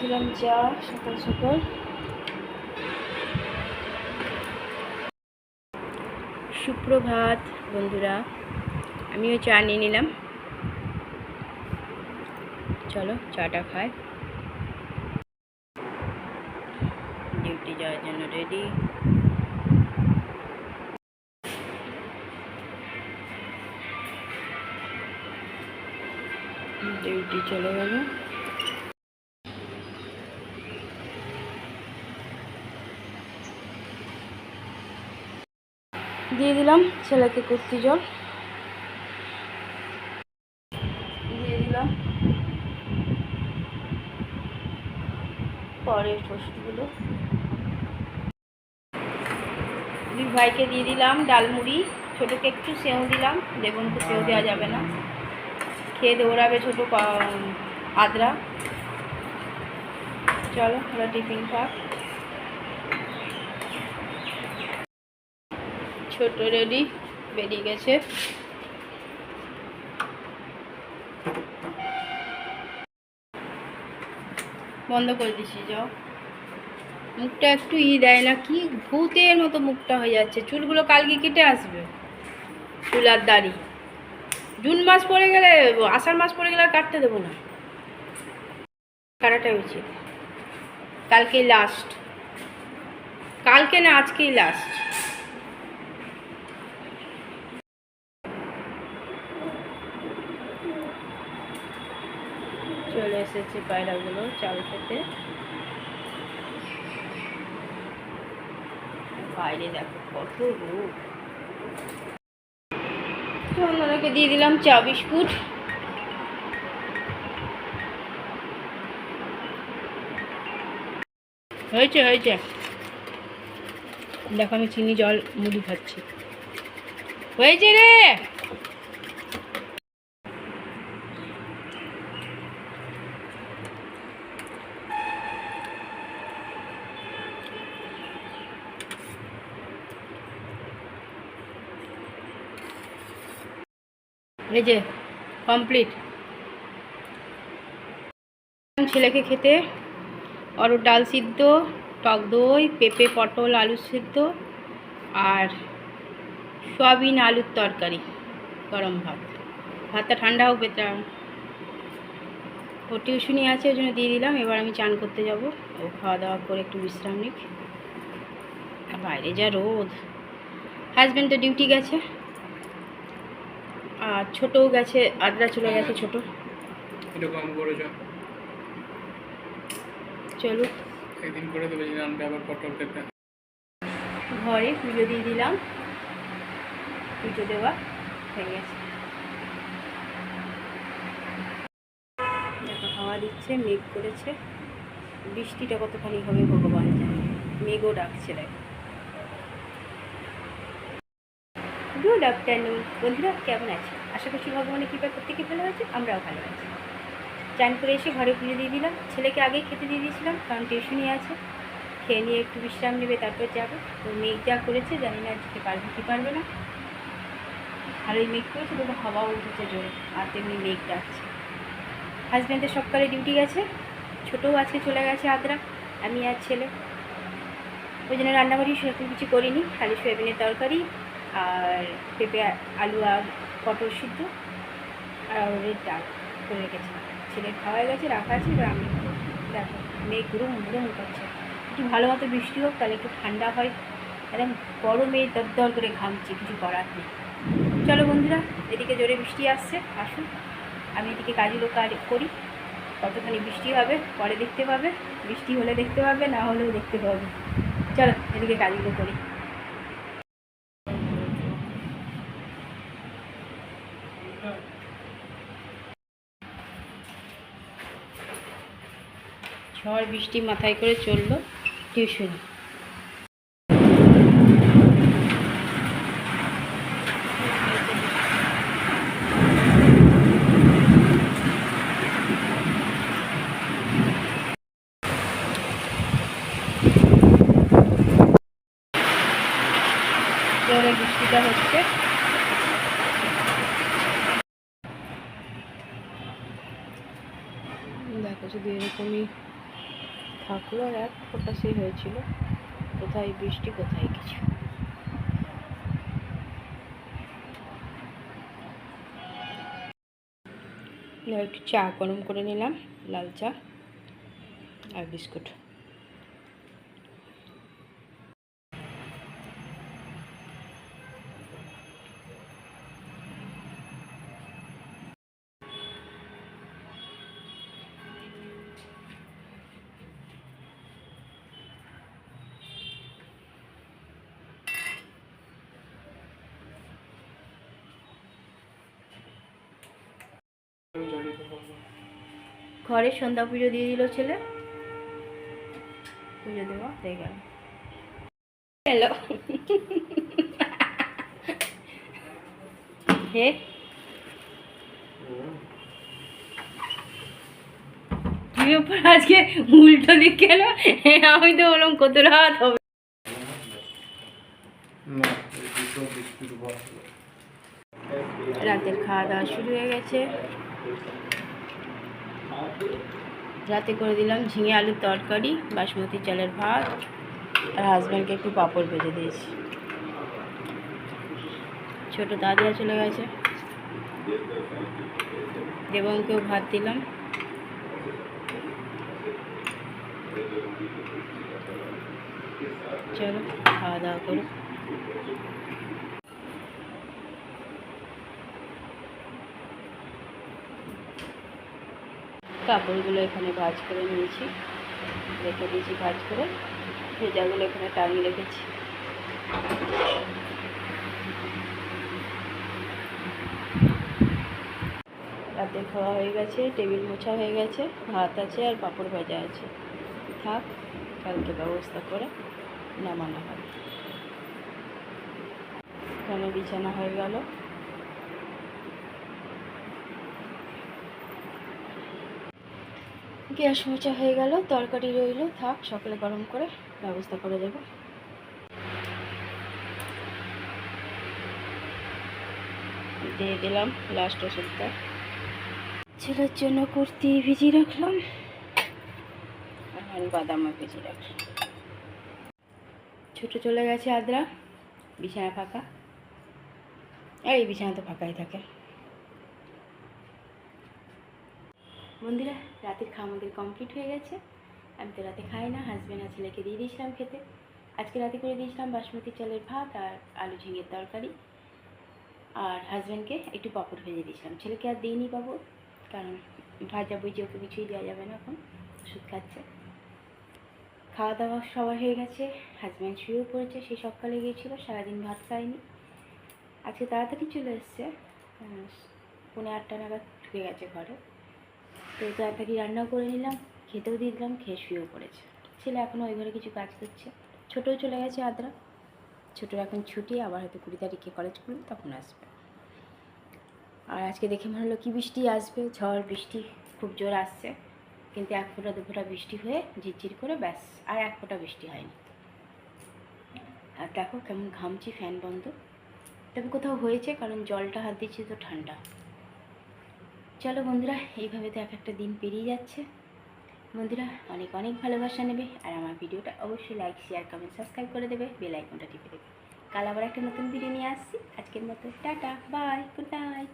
দিলাম চা সকাল সকাল। সুপ্রভাত বন্ধুরা, আমিও চা নিয়ে নিলাম। চলো চাটা খাই। ডিউটি যাওয়ার জন্য রেডি। ডিউটি চলে গেল। দিয়ে দিলাম ছেলেকে কুর্তি জল, দিয়ে দিলাম পরের ওষুধগুলো। দুই ভাইকে দিয়ে দিলাম ডালমুড়ি, ছোটোকে একটু সেও দিলাম, দেখুন তো সেও দেওয়া যাবে না, খেয়ে দৌড়াবে ছোটো আদ্রা। চলো ওরা টিফিন খাক। ছোট রেডি, বেরিয়ে গেছে। বন্ধ করে দিচ্ছি, যাও। মুখটা একটু দেয় না, কি ভূতের মতো মুখটা হয়ে যাচ্ছে। চুলগুলো কালকে কেটে আসবে, চুল আর দাড়ি। জুন মাস পড়ে গেলে, আষাঢ় মাস পড়ে গেলে আর কাটতে দেবো না, কাটাটাই উচিত। কালকেই লাস্ট, কালকে না আজকেই লাস্ট। চলে এসেছে পায়রাগুলো চাল খেতে। বাইরে দেখো কত রোদ। ওনাকে দিয়ে দিলাম চা বিস্কুট। হয়েছে হয়েছে, দেখো আমি চিনি জল মুড়ি খাচ্ছি। হয়েছে রে। এই যে কমপ্লিট। ছেলেকে খেতে অরুর ডাল সিদ্ধ, টক দই, পেঁপে পটল আলু সিদ্ধ আর সয়াবিন আলুর তরকারি, গরম ভাত। ভাতটা ঠান্ডা হোক বেটা। ও টিউশনি আছে, ওই জন্য দিয়ে দিলাম। এবার আমি চান করতে যাব। ও খাওয়া দাওয়া করে একটু বিশ্রাম নিক। বাইরে যা রোদ। হাজব্যান্ড তো ডিউটি গেছে, আর ছোটও গেছে, আদ্রা চলে গেছে ছোট। চলুক, একদিন করে দেবে আনবে আবার পটল পেঁপে। ঘরে পুজো দিয়ে দিলাম, পুজো দেওয়া হয়ে গেছে। দেখো হাওয়া দিচ্ছে, মেঘ করেছে, বৃষ্টিটা কতখানি হবে ভগবান জানে। মেঘও ডাকছে। দেখো, গুড আফটারনুন বন্ধুরা, কেমন আছে? আশা করছি ভগবানের কৃপায় প্রত্যেকে ভালো আছে, আমরাও ভালো আছি। চান করে এসে ঘরে পুজো দিয়ে দিলাম। ছেলেকে আগেই খেতে দিয়ে দিয়েছিলাম, কারণ টিউশনি আছে, খেয়ে নিয়ে একটু বিশ্রাম নেবে, তারপর যাবে। তো মেঘ যা করেছে জানি না যেতে পারবে কি পারবে না। ভালোই মেঘ করেছে, তবু হাওয়াও উঠেছে জোরে, আর তেমনি মেঘ ডাকছে। হাজব্যান্ডের সকালে ডিউটি গেছে, ছোটও আজকে চলে গেছে আদ্রা, আমি আর ছেলে। ওই জন্য রান্নাবাড়ি সেরকম কিছু করিনি, খালি সয়াবিনের তরকারি আর পেঁপে আলু আর পটল সিদ্ধ আর ওদের ডাল করে রেখেছিলাম। ছেলে খাওয়া গেছে, রাখা আছে। এবার আমি দেখো মেঘ গুরুম গুরুম করছে। একটু ভালো মতো বৃষ্টি হোক, তাহলে একটু ঠান্ডা হয়। একদম গরমে দরদর করে ঘামছি, কিছু করার নেই। চলো বন্ধুরা, এদিকে জোরে বৃষ্টি আসছে, আসুন। আমি এদিকে কাজগুলো করি। কতখানি বৃষ্টি হবে পরে দেখতে পাবে, বৃষ্টি হলে দেখতে পাবে, না হলেও দেখতে পাবে। চলো এদিকে কাজগুলো করি। ঝড় বৃষ্টি মাথায় করে চললো টিউশন। জোরে বৃষ্টিটা হচ্ছে। দেখো শুধু এরকমই থাকলো আর এক ফোটাসই হয়েছিল, কোথায় বৃষ্টি কোথায় কিছু। একটু চা গরম করে নিলাম, লাল চা আর বিস্কুট। ঘরে সন্ধ্যা পুজো দিয়ে দিল ছেলে, পুজো দেওয়া হয়ে গেল। হ্যালো হে তুমি উপর আজকে উল্টো দিক কেন? আমি তো বললাম কত রাত হবে। রাতের খাওয়া দাওয়া শুরু হয়ে গেছে। রাতে করে দিলাম ঝিঙে আলুর তরকারি, বাসমতি চালের ভাত, আর হাজব্যান্ডকে একটু পাঁপড় ভেজে দিয়েছি। ছোটো দাদিয়া চলে গেছে, দেবংকেও ভাত দিলাম। চলো খাওয়া দাওয়া করো। কাপড়গুলো এখানে ভাঁজ করে নিয়েছি, রেখে দিয়েছি ভাঁজ করে, ভেজাগুলো এখানে টাঙিয়ে রেখেছি। রাতে খাওয়া হয়ে গেছে, টেবিল মোছা হয়ে গেছে, ভাত আছে আর পাঁপড় ভাজা আছে। থাক, কালকে ব্যবস্থা করে নামানো হবে। এখানে বিছানা হয়ে গেল। গ্যাস মোছা হয়ে গেল, তরকারি রইল, থাক সকালে গরম করে ব্যবস্থা করে দেবো। দিয়ে দিলাম লাস্ট ওষুধটা। ছেলের জন্য কুর্তি ভিজিয়ে রাখলাম আর বাদামও ভিজিয়ে রাখলাম। ছোটো চলে গেছে আদ্রা, বিছানা ফাঁকা, আর এই বিছানা তো ফাঁকাই থাকে। বন্ধুরা, রাতের খাওয়া আমাদের কমপ্লিট হয়ে গেছে। আমি তো রাতে খাই না, হাজব্যান্ড আর ছেলেকে দিয়ে দিয়েছিলাম খেতে। আজকে রাতে করে দিয়েছিলাম বাসমতি চালের ভাত আর আলু ঝিঙের তরকারি, আর হাজব্যান্ডকে একটু পাঁপড় ভেজে দিয়েছিলাম। ছেলেকে আর দিইনি পাঁপড়, কারণ ভাজা বুঝি ওকে কিছুই দেওয়া যাবে না, এখন ওষুধ খাচ্ছে। খাওয়া দাওয়া সবার হয়ে গেছে, হাজব্যান্ড শুয়েও পড়েছে, সে সকালে গিয়েছিল, সারাদিন ভাত খায়নি। আজকে তাড়াতাড়ি চলে এসছে, 8:45 নাগাদ ঢুকে গেছে ঘরে। তো তাড়াতাড়ি রান্নাও করে নিলাম, খেতেও দিয়ে দিলাম, খেয়ে শুয়েও পড়েছে। ছেলে এখনও ওই ঘরে কিছু কাজ করছে। ছোটোও চলে গেছে আদ্রা, ছোটোর এখন ছুটি, আবার হয়তো 20 তারিখে কলেজ খুলবে, তখন আসবে। আর আজকে দেখে মনে হলো কি বৃষ্টি আসবে, ঝড় বৃষ্টি খুব জোর আসছে, কিন্তু 1 ফোঁটা 2 ফোঁটা বৃষ্টি হয়ে ঝিরঝির করে ব্যাস, আর 1 ফোঁটা বৃষ্টি হয়নি। আর দেখো কেমন ঘামছি, ফ্যান বন্ধ। তবে কোথাও হয়েছে, কারণ জলটা হাত দিচ্ছি তো ঠান্ডা। চলো বন্ধুরা, এইভাবে তো একটা দিন পেরিয়ে যাচ্ছে। বন্ধুরা অনেক অনেক ভালোবাসা নেবে, আর আমার ভিডিওটা অবশ্যই লাইক শেয়ার কমেন্ট সাবস্ক্রাইব করে দেবে, বেল আইকনটা টিপে দেবে। কাল আবার একটা নতুন ভিডিও নিয়ে আসছি। আজকের মতো টাটা, বাই, গুড নাইট।